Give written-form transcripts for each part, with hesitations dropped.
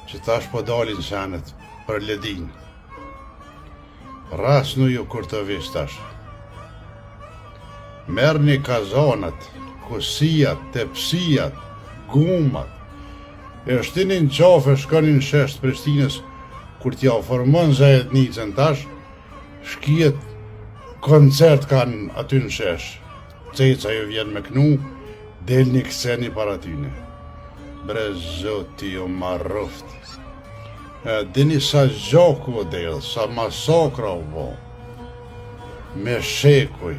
Që tash po dalin senet për ledin. Ras në ju kur të vish tash. Merni kazanat, kusijat, tepsijat, gumat. E shtinin qafe shkonin shesh të Prishtinës, kur t'ja formon Zajednicën tash, shkijet koncert kanë aty në shesh. Ceca ju vjen me knu, del një këseni para tyne. Bre zoti ju marruft. Dini sa gjoku o del, sa masakra o bo. Me shekuj.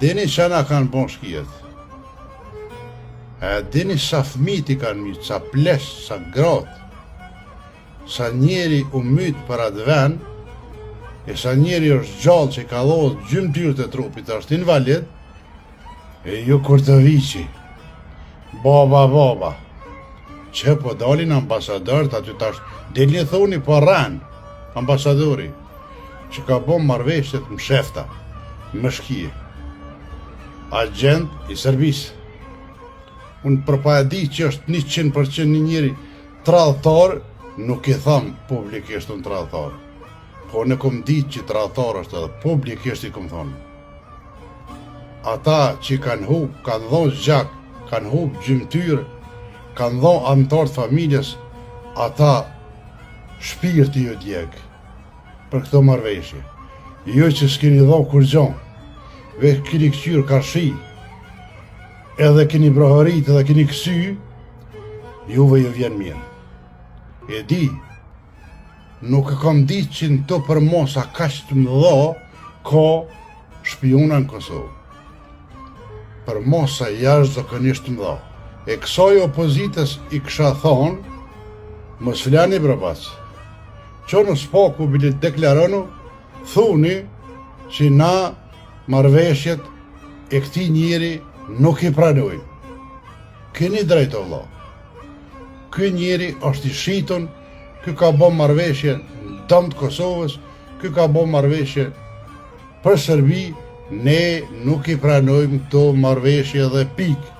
Dini që na kanë bon shkijet. Dini sa fmiti kanë myt, sa plesh, sa grat. Sa njeri u myt për atë ven, e sa njeri është gjallë që ka dhohet gjymtyrët e trupit, është invalid, e ju kur të vici. Baba, që po dalin ambasadorët aty tash, delni thoni po rran, ambasadori, që ka bo marrëveshjet më shefta, më shkije, agent i Serbisë. Unë përpa e di që është 100% një njeri tradhtar, nuk i tham publikisht unë tradhtar, po në kom ditë që tradhtar është edhe publikisht i kom thonë. Ata që kanë hub, kanë dhonë gjak, kanë hub gjymtyrë, kanë dhonë antartë familjes, ata shpirti ju djeg për këto marrëveshje. Jo që s'keni dhonë kur gjon, veç keni këqyrë karshi, edhe keni brohërit edhe keni kësy, juve ju vjen mirë. E di, nuk e kam ditë që në to për mosa kaq të mëdha ka shpiona në Kosovë. Për mosa jashtë zakonisht mëdha. E kësaj opozitës i kisha thonë, mos flani brabas. Që në spaku bilit deklaronu, thuni që na marrëveshjet e këti njeri nuk i pranoj. Keni drejt o vlla. Ky njeri është i shitun, ky ka bo marrëveshje në dëm të Kosovës, ky ka bo marrëveshje për Serbi, ne nuk i pranojmë këto marrëveshje dhe pikë.